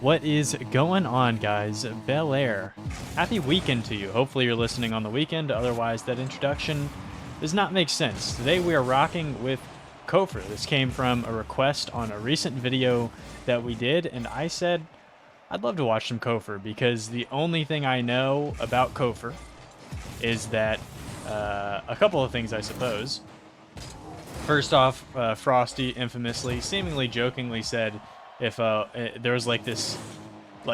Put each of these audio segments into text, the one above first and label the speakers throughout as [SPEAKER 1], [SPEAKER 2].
[SPEAKER 1] What is going on, guys? Bel Air. Happy weekend to you. Hopefully you're listening on the weekend. Otherwise, that introduction does not make sense. Today we are rocking with Kofyr. This came from a request on a recent video that we did, and I said I'd love to watch some Kofyr because the only thing I know about Kofyr is that a couple of things, I suppose. First off, Frosty infamously, seemingly jokingly said if there was like this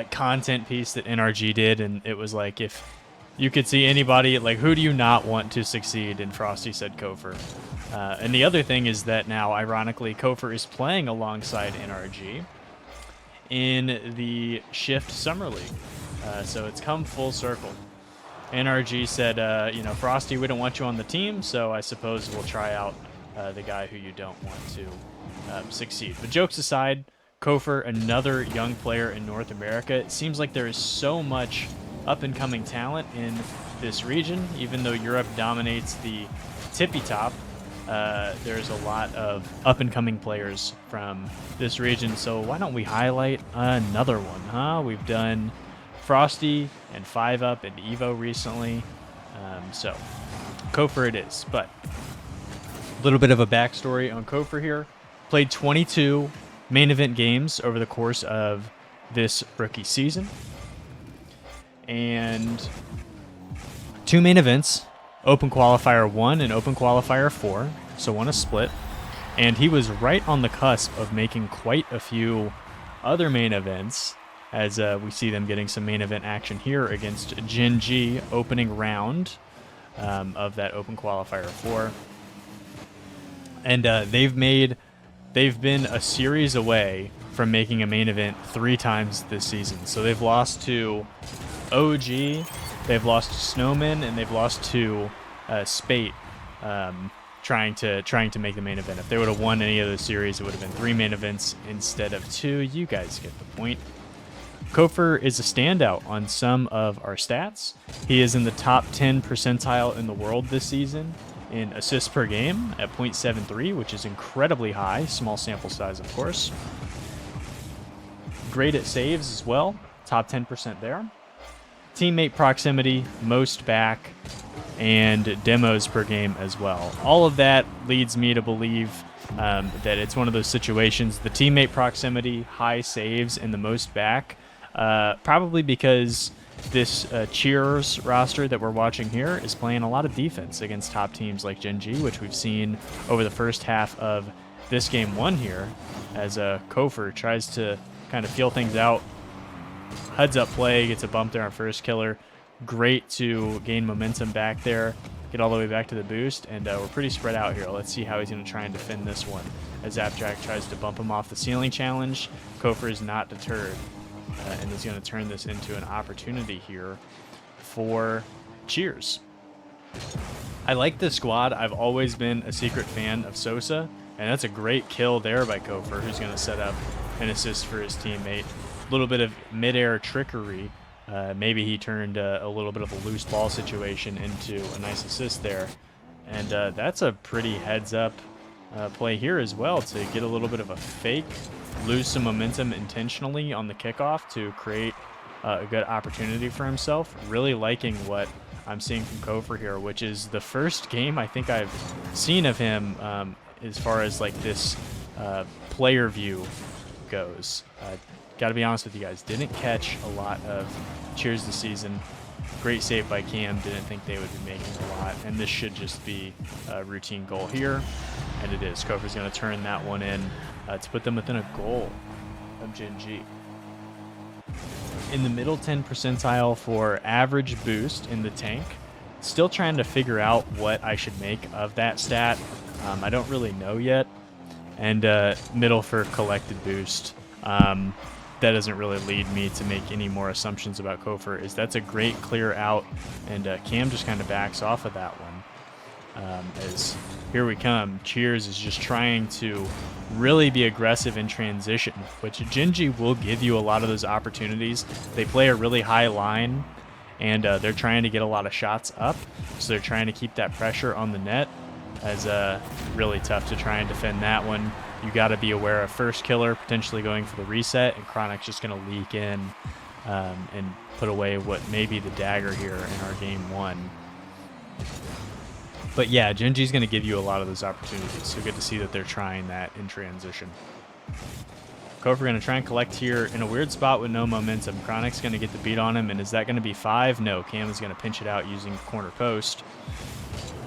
[SPEAKER 1] content piece that NRG did, and it was like, if you could see anybody, like, who do you not want to succeed? And Frosty said Kofyr. And the other thing is that now, ironically, Kofyr is playing alongside NRG in the Shift Summer League. So it's come full circle. NRG said, Frosty, we don't want you on the team, so I suppose we'll try out the guy who you don't want to succeed. But jokes aside, Kofyr, another young player in North America. It seems like there is so much up-and-coming talent in this region. Even though Europe dominates the tippy top, there's a lot of up-and-coming players from this region. So why don't we highlight another one, huh? We've done Frosty and 5UP and Evo recently. So Kofyr it is. But a little bit of a backstory on Kofyr here. Played 22 main event games over the course of this rookie season. And 2 main events, Open Qualifier 1 and Open Qualifier 4, so won a split. And he was right on the cusp of making quite a few other main events, as we see them getting some main event action here against Gen G, opening round of that Open Qualifier 4. And they've been a series away from making a main event 3 times this season. So they've lost to OG, they've lost to Snowman, and they've lost to Spate, trying to make the main event. If they would have won any of those series, it would have been 3 main events instead of 2. You guys get the point. Kofyr is a standout on some of our stats. He is in the top 10 percentile in the world this season in assists per game at 0.73, which is incredibly high. Small sample size, of course. Great at saves as well. Top 10% there. Teammate proximity, most back, and demos per game as well. All of that leads me to believe that it's one of those situations. The teammate proximity, high saves, and the most back, probably because this Cheers roster that we're watching here is playing a lot of defense against top teams like Gen G, which we've seen over the first half of this game 1 here, as Kofyr tries to kind of feel things out. Heads up play, gets a bump there on first killer. Great to gain momentum back there, get all the way back to the boost, and we're pretty spread out here. Let's see how he's going to try and defend this one. As Zapjack tries to bump him off the ceiling challenge, Kofyr is not deterred. And is going to turn this into an opportunity here for Cheers. I like this squad. I've always been a secret fan of Sosa, and that's a great kill there by Kofyr, who's going to set up an assist for his teammate. A little bit of mid-air trickery. Maybe he turned a little bit of a loose ball situation into a nice assist there. And that's a pretty heads-up play here as well, to get a little bit of a fake, lose some momentum intentionally on the kickoff to create a good opportunity for himself. Really liking what I'm seeing from Kofyr here, which is the first game I think I've seen of him as far as like this player view goes. Gotta be honest with you guys, didn't catch a lot of Cheers this season. Great save by Cam, didn't think they would be making a lot, and this should just be a routine goal here, and it is. Kofyr's going to turn that one in to put them within a goal of Gen G. In the middle 10 percentile for average boost in the tank. Still trying to figure out what I should make of that stat. I don't really know yet. And middle for collected boost. That doesn't really lead me to make any more assumptions about Kofyr. That's a great clear out, and Cam just kind of backs off of that one. As here we come, Cheers is just trying to really be aggressive in transition, which Gen G will give you a lot of those opportunities. They play a really high line, and they're trying to get a lot of shots up, so they're trying to keep that pressure on the net, as really tough to try and defend that one. you got to be aware of first killer potentially going for the reset, and Chronic's just going to leak in and put away what may be the dagger here in our game 1. But yeah, Genji's going to give you a lot of those opportunities, so good to see that they're trying that in transition. Kofyr going to try and collect here in a weird spot with no momentum. Chronic's going to get the beat on him, and is that going to be 5? No, Cam is going to pinch it out using corner post.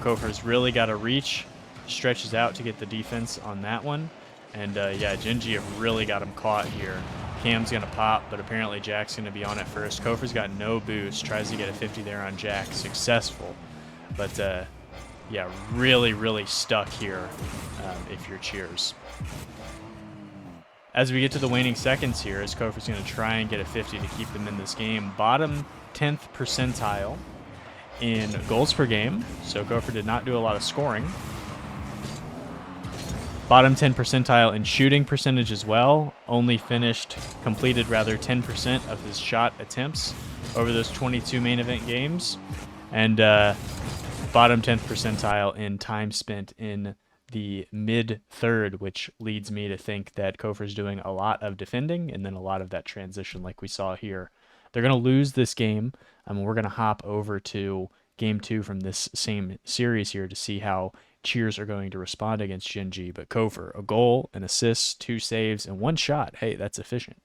[SPEAKER 1] Kofyr's really got to reach, stretches out to get the defense on that one. And yeah, Genji have really got him caught here. Cam's going to pop, but apparently Jack's going to be on it first. Kofyr's got no boost, tries to get a 50 there on Jack. Successful. But yeah, really, really stuck here if you're Cheers. As we get to the waning seconds here, as Kofyr's going to try and get a 50 to keep them in this game. Bottom 10th percentile in goals per game, so Kofyr did not do a lot of scoring. Bottom 10 percentile in shooting percentage as well. Only completed rather 10% of his shot attempts over those 22 main event games. And bottom 10th percentile in time spent in the mid-third, which leads me to think that Kofyr's doing a lot of defending and then a lot of that transition like we saw here. They're going to lose this game. We're going to hop over to game 2 from this same series here to see how Cheers are going to respond against Genji. But Kofyr, a goal, an assist, 2 saves, and 1 shot. Hey, that's efficient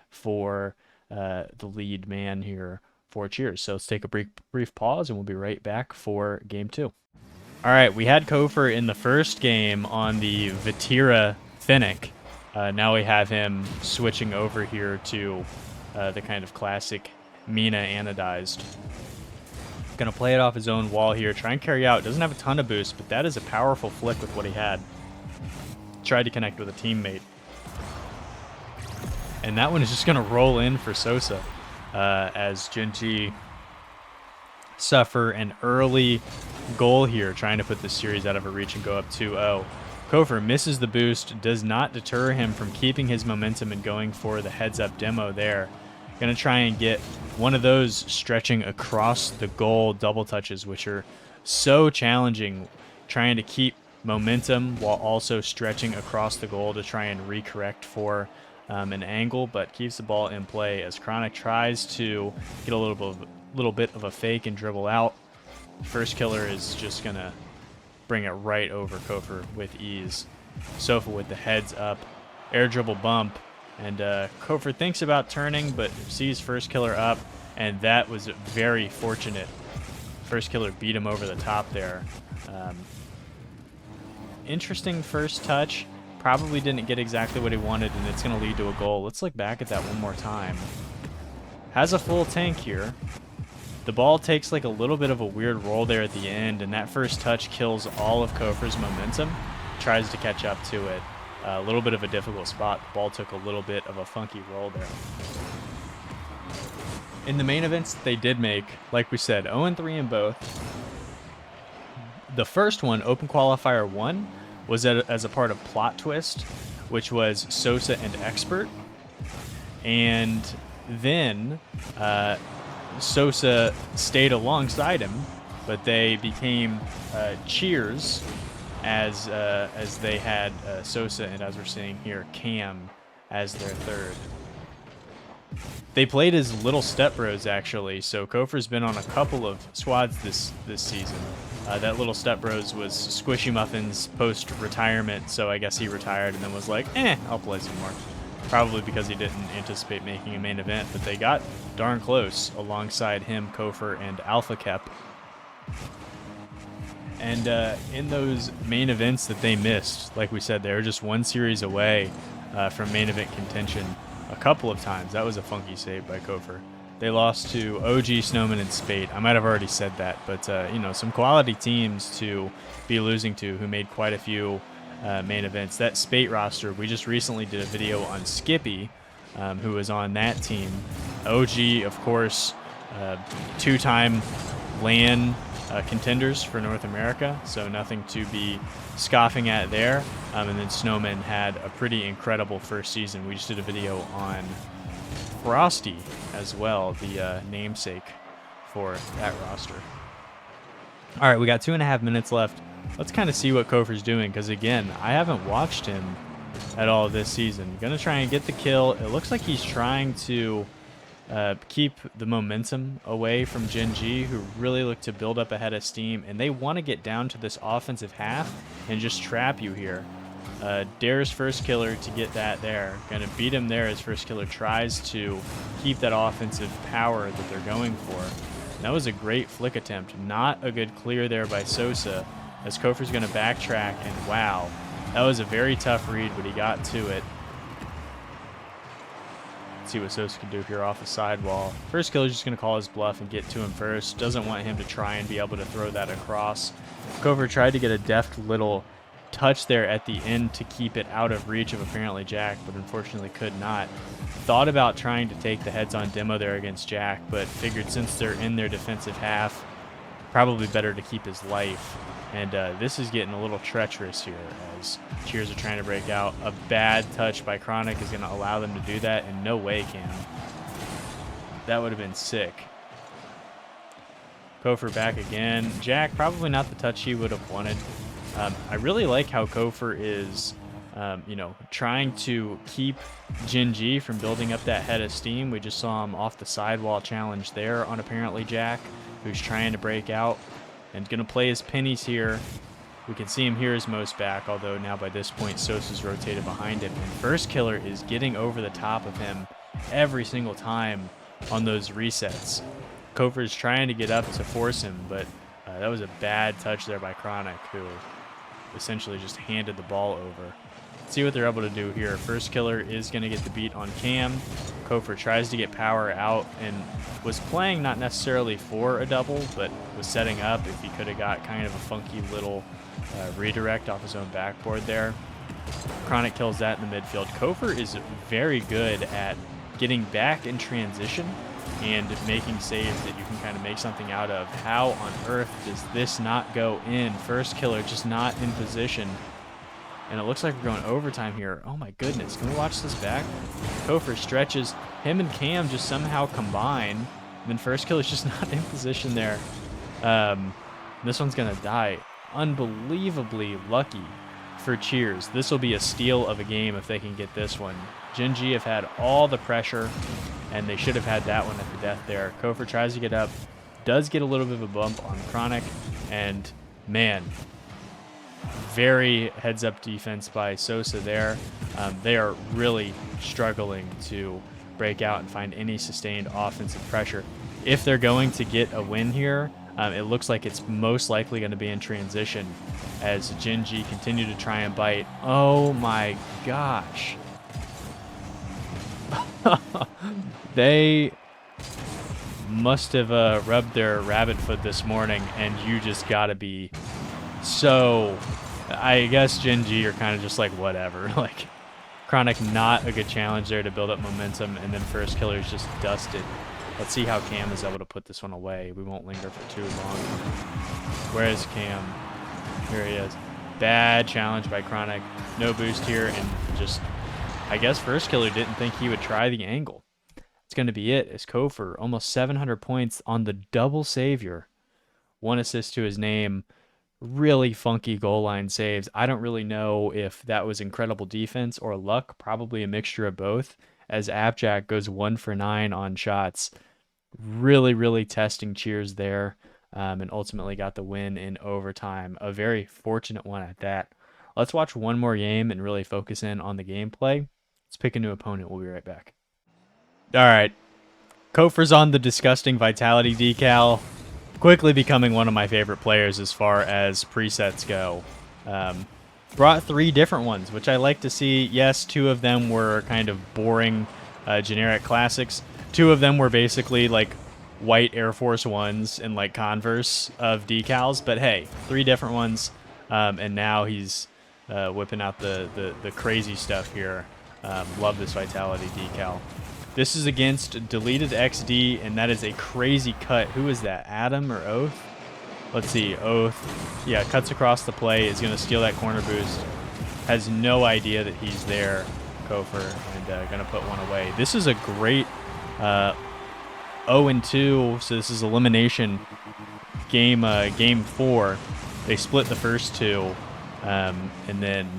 [SPEAKER 1] for the lead man here for Cheers. So let's take a brief pause, and we'll be right back for game 2. All right, we had Kofyr in the first game on the Vatira Fennec. Now we have him switching over here to the kind of classic Mina anodized. Going to play it off his own wall here, try and carry out. Doesn't have a ton of boost, but that is a powerful flick with what he had. Tried to connect with a teammate. And that one is just going to roll in for Sosa as Genji suffer an early goal here, trying to put this series out of a reach and go up 2-0. Kofyr misses the boost, does not deter him from keeping his momentum and going for the heads-up demo there. Going to try and get one of those stretching across the goal double touches, which are so challenging, trying to keep momentum while also stretching across the goal to try and recorrect for an angle, but keeps the ball in play as Chronic tries to get a little bit of a fake and dribble out. First killer is just going to bring it right over Kofyr with ease. Sofa with the heads up, air dribble bump, and Kofyr thinks about turning, but sees first killer up, and that was very fortunate. First killer beat him over the top there. Interesting first touch. Probably didn't get exactly what he wanted, and it's going to lead to a goal. Let's look back at that one more time. Has a full tank here. The ball takes like a little bit of a weird roll there at the end, and that first touch kills all of Kofyr's momentum. Tries to catch up to it. A little bit of a difficult spot. The ball took a little bit of a funky roll there. In the main events they did make, like we said, 0-3 in both. The first one, Open Qualifier 1, was as a part of Plot Twist, which was Sosa and xpurt. And then Sosa stayed alongside him, but they became Cheers as they had Sosa and, as we're seeing here, Cam as their third. They played as Lil Step Bros, actually, so Kofyr's been on a couple of squads this season. That Lil Step Bros was SquishyMuffinz post-retirement, so I guess he retired and then was like, I'll play some more. Probably because he didn't anticipate making a main event, but they got darn close alongside him, Kofyr, and AlphaKep. And in those main events that they missed, like we said, they were just one series away from main event contention a couple of times. That was a funky save by Kofyr. They lost to OG, Snowman, and Spate. I might have already said that, but you know, some quality teams to be losing to who made quite a few main events. That Spate roster, we just recently did a video on Skippy, who was on that team. OG, of course, 2-time LAN contenders for North America, so nothing to be scoffing at there. And then Snowman had a pretty incredible first season. We just did a video on Frosty as well, the namesake for that roster. All right, we got 2.5 minutes left. Let's kind of see what Kofyr's doing, because again, I haven't watched him at all this season. Gonna try and get the kill. It looks like he's trying to keep the momentum away from Gen G, who really look to build up a head of steam, and they want to get down to this offensive half and just trap you here. Dare's first killer to get that there. Gonna beat him there as first killer tries to keep that offensive power that they're going for. And that was a great flick attempt. Not a good clear there by Sosa, as Kofyr's gonna backtrack, and wow, that was a very tough read, but he got to it. Let's see what Sosa can do here off the sidewall. First killer's just gonna call his bluff and get to him first. Doesn't want him to try and be able to throw that across. Kofyr tried to get a deft little touch there at the end to keep it out of reach of apparently Jack, but unfortunately could not. Thought about trying to take the heads-on demo there against Jack, but figured since they're in their defensive half, probably better to keep his life. And this is getting a little treacherous here as Cheers are trying to break out. A bad touch by Chronic is going to allow them to do that, and no way, Cam. That would have been sick. Kofyr back again. Jack, probably not the touch he would have wanted. I really like how Kofyr is, you know, trying to keep Gen G from building up that head of steam. We just saw him off the sidewall challenge there on apparently Jack, who's trying to break out and going to play his pennies here. We can see him here as most back, although now by this point Sosa's rotated behind him. And first killer is getting over the top of him every single time on those resets. Kofyr is trying to get up to force him, but that was a bad touch there by Chronic, who essentially just handed the ball over. Let's see what they're able to do here. First killer is going to get the beat on Cam. Kofyr tries to get power out and was playing not necessarily for a double, but was setting up if he could have got kind of a funky little redirect off his own backboard there. Chronic kills that in the midfield. Kofyr is very good at getting back in transition and making saves that you can kind of make something out of. How on earth does this not go in? First killer just not in position. And it looks like we're going overtime here. Oh my goodness, can we watch this back? Kofyr stretches. Him and Cam just somehow combine. And then first killer's just not in position there. This one's gonna die. Unbelievably lucky for Cheers. This will be a steal of a game if they can get this one. Gen G have had all the pressure, and they should have had that one at the death there. Kofyr tries to get up, does get a little bit of a bump on Chronic, and man, very heads-up defense by Sosa there. They are really struggling to break out and find any sustained offensive pressure. If they're going to get a win here, it looks like it's most likely going to be in transition as Gen G continue to try and bite. Oh my gosh. They must have rubbed their rabbit foot this morning, and you just got to be so... I guess Gen G are kind of just like, whatever. Like, Chronic, not a good challenge there to build up momentum, and then first killer's just dusted. Let's see how Cam is able to put this one away. We won't linger for too long. Where is Cam? Here he is. Bad challenge by Chronic. No boost here, and just, I guess first killer didn't think he would try the angle. It's going to be it, as Kofyr, almost 700 points on the double savior. 1 assist to his name. Really funky goal line saves. I don't really know if that was incredible defense or luck, probably a mixture of both, as Appjack goes 1 for 9 on shots. Really, really testing Cheers there, and ultimately got the win in overtime. A very fortunate one at that. Let's watch one more game and really focus in on the gameplay. Let's pick a new opponent. We'll be right back. All right. Kofyr's on the disgusting vitality decal. Quickly becoming one of my favorite players as far as presets go. Brought 3 different ones, which I like to see. Yes, 2 of them were kind of boring, generic classics. 2 of them were basically like white Air Force Ones and like Converse of decals. But hey, 3 different ones, and now he's whipping out the crazy stuff here. Love this vitality decal. This is against Deleted XD, and that is a crazy cut. Who is that, Adam or Oath? Let's see, Oath. Yeah, cuts across the play, is going to steal that corner boost. Has no idea that he's there, Kofyr, and going to put one away. This is a great 0-2, so this is elimination game 4. They split the first 2, and then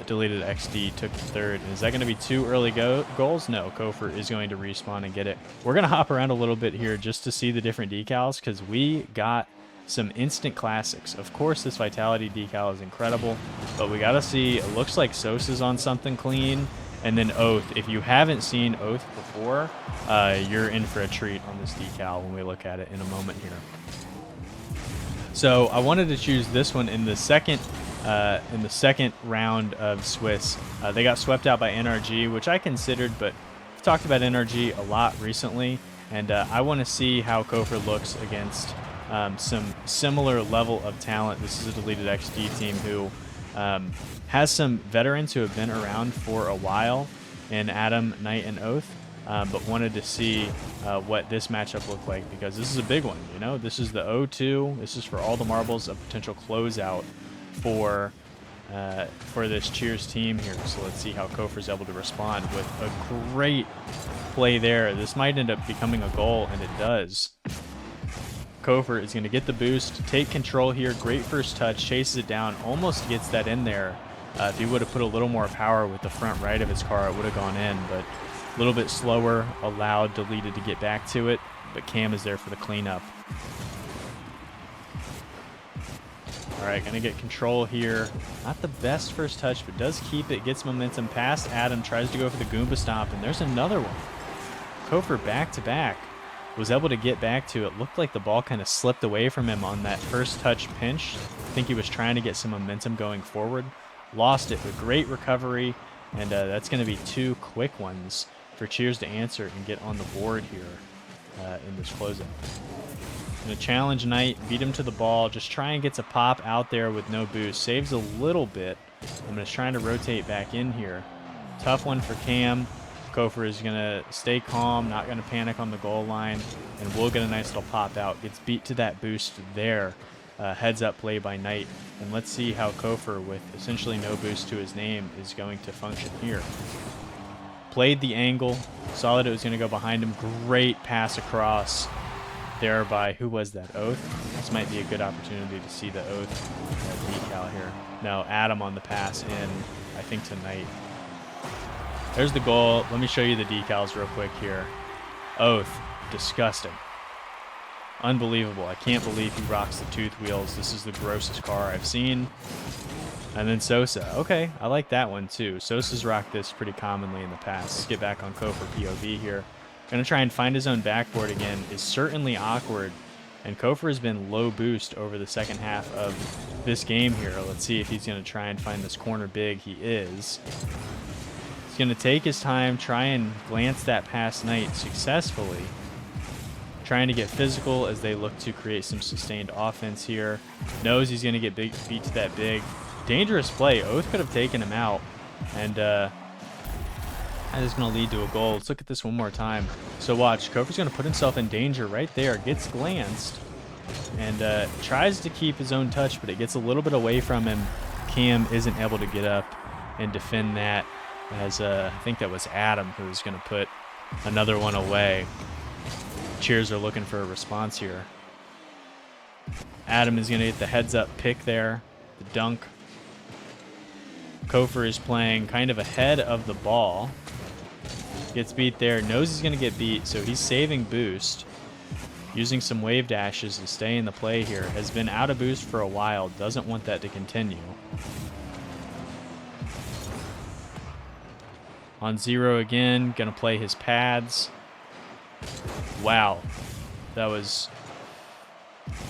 [SPEAKER 1] Deleted XD took the third. And is that going to be 2 early goals? No, Kofyr is going to respawn and get it. We're going to hop around a little bit here just to see the different decals because we got some instant classics. Of course, this Vitality decal is incredible, but we got to see, it looks like Sosa's on something clean, and then Oath. If you haven't seen Oath before, you're in for a treat on this decal when we look at it in a moment here. So I wanted to choose this one in the second round of Swiss. They got swept out by NRG, which I considered, but I've talked about NRG a lot recently, and I want to see how Kofyr looks against some similar level of talent. This is a deleted XD team who has some veterans who have been around for a while in Adam, Knight, and Oath, but wanted to see what this matchup looked like because this is a big one. You know, this is the 0-2. This is for all the marbles, a potential closeout for this Cheers team here. So let's see how Kofyr's able to respond with a great play there. This might end up becoming a goal, and it does. Kofyr is going to get the boost, take control here. Great first touch, chases it down, almost gets that in there. If he would have put a little more power with the front right of his car, it would have gone in, but a little bit slower, allowed Deleted to get back to it, but Cam is there for the cleanup. All right, going to get control here. Not the best first touch, but does keep it, gets momentum past Adam, tries to go for the Goomba Stomp, and there's another one. Kofyr back-to-back. Was able to get back to it. Looked like the ball kind of slipped away from him on that first touch pinch. I think he was trying to get some momentum going forward. Lost it, but great recovery, and that's going to be 2 quick ones for Cheers to answer and get on the board here in this closeout. Going to challenge Knight, beat him to the ball, just try and gets a pop out there with no boost. Saves a little bit. I'm just trying to rotate back in here. Tough one for Cam. Kofyr is going to stay calm, not going to panic on the goal line, and we'll get a nice little pop out. Gets beat to that boost there. Heads up play by Knight. And let's see how Kofyr, with essentially no boost to his name, is going to function here. Played the angle, saw that it was going to go behind him. Great pass across there by, who was that, Oath? This might be a good opportunity to see the Oath decal here. No, Adam on the pass in, I think, to Knight. There's the goal. Let me show you the decals real quick here. Oath, disgusting. Unbelievable. I can't believe he rocks the tooth wheels. This is the grossest car I've seen. And then Sosa. Okay, I like that one too. Sosa's rocked this pretty commonly in the past. Let's get back on Kofyr POV here. Gonna try and find his own backboard again. Is certainly awkward. And Kofyr has been low boost over the second half of this game here. Let's see if he's gonna try and find this corner big. He is. Going to take his time, try and glance that past Knight successfully. Trying to get physical as they look to create some sustained offense here. Knows he's going to get beat to that big. Dangerous play. Oath could have taken him out. And that is going to lead to a goal. Let's look at this one more time. So watch. Kofyr's going to put himself in danger right there. Gets glanced. And tries to keep his own touch, but it gets a little bit away from him. Cam isn't able to get up and defend that. As I think that was Adam who was going to put another one away. Cheers are looking for a response here. Adam is going to get the heads-up pick there, the dunk. Kofyr is playing kind of ahead of the ball. Gets beat there, knows he's going to get beat, so he's saving boost. Using some wave dashes to stay in the play here. Has been out of boost for a while, doesn't want that to continue. On 0 again, gonna play his pads. Wow, that was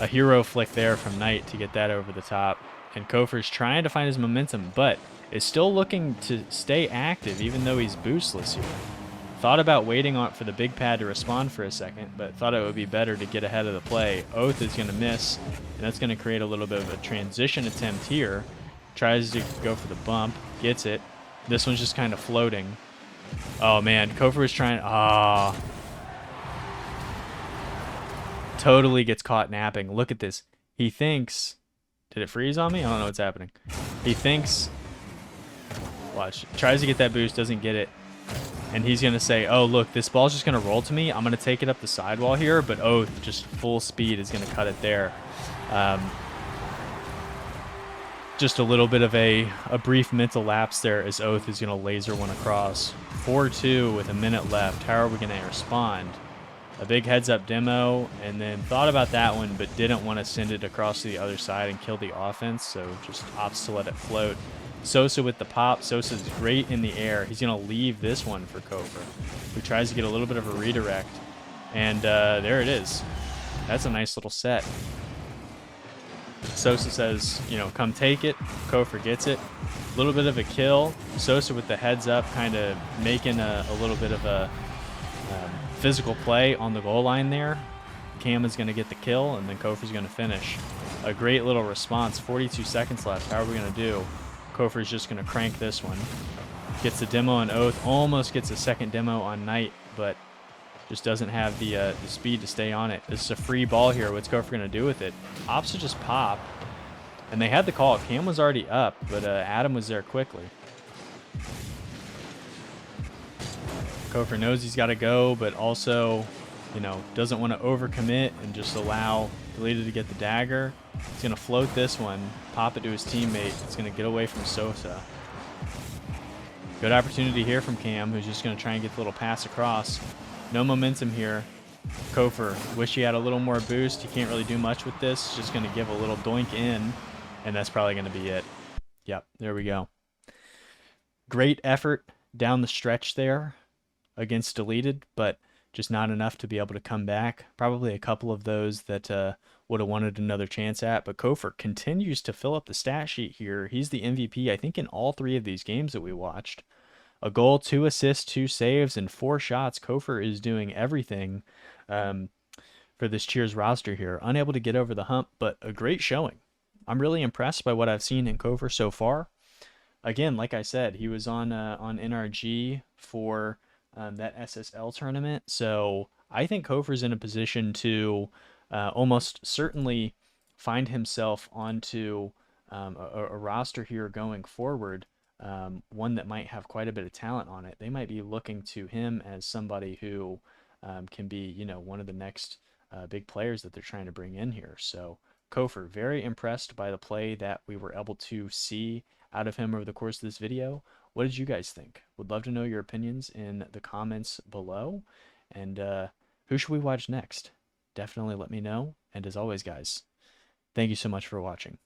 [SPEAKER 1] a hero flick there from Knight to get that over the top. And Kofyr's trying to find his momentum, but is still looking to stay active even though he's boostless here. Thought about waiting on for the big pad to respond for a second, but thought it would be better to get ahead of the play. Oath is gonna miss, and that's gonna create a little bit of a transition attempt here. Tries to go for the bump, gets it. This one's just kind of floating. Oh, man. Kofyr was trying... Totally gets caught napping. Look at this. He thinks... Did it freeze on me? I don't know what's happening. He thinks... Watch. Tries to get that boost. Doesn't get it. And he's going to say, oh, look, this ball's just going to roll to me. I'm going to take it up the sidewall here. But Oath, just full speed, is going to cut it there. Just a little bit of a brief mental lapse there as Oath is going to laser one across. 4-2 with a minute left. How are we going to respond? A big heads-up demo, and then thought about that one, but didn't want to send it across to the other side and kill the offense, so just opts to let it float. Sosa with the pop. Sosa's great in the air. He's going to leave this one for Kofyr, who tries to get a little bit of a redirect. And there it is. That's a nice little set. Sosa says, you know, come take it. Kofyr gets it. A little bit of a kill. Sosa with the heads up, kind of making a little bit of a physical play on the goal line there. Cam is going to get the kill, and then Kofyr's going to finish. A great little response. 42 seconds left. How are we going to do? Kofyr's just going to crank this one. Gets the demo on Oath. Almost gets a second demo on Knight, but just doesn't have the speed to stay on it. This is a free ball here. What's Kofyr going to do with it? Opts to just pop. And they had the call. Cam was already up, but Adam was there quickly. Kofyr knows he's got to go, but also, you know, doesn't want to overcommit and just allow Deleted to get the dagger. He's going to float this one, pop it to his teammate. It's going to get away from Sosa. Good opportunity here from Cam, who's just going to try and get the little pass across. No momentum here. Kofyr, wish he had a little more boost. He can't really do much with this. Just going to give a little doink in, and that's probably going to be it. Yep, there we go. Great effort down the stretch there against Deleted, but just not enough to be able to come back. Probably a couple of those that would have wanted another chance at, but Kofyr continues to fill up the stat sheet here. He's the MVP, I think, in all 3 of these games that we watched. A goal, 2 assists, 2 saves, and 4 shots. Kofyr is doing everything for this Cheers roster here. Unable to get over the hump, but a great showing. I'm really impressed by what I've seen in Kofyr so far. Again, like I said, he was on NRG for that SSL tournament, so I think Kofyr's in a position to almost certainly find himself onto a roster here going forward. One that might have quite a bit of talent on it. They might be looking to him as somebody who can be, you know, one of the next big players that they're trying to bring in here. So Kofyr, very impressed by the play that we were able to see out of him over the course of this video. What did you guys think? Would love to know your opinions in the comments below. And who should we watch next? Definitely let me know. And as always, guys, thank you so much for watching.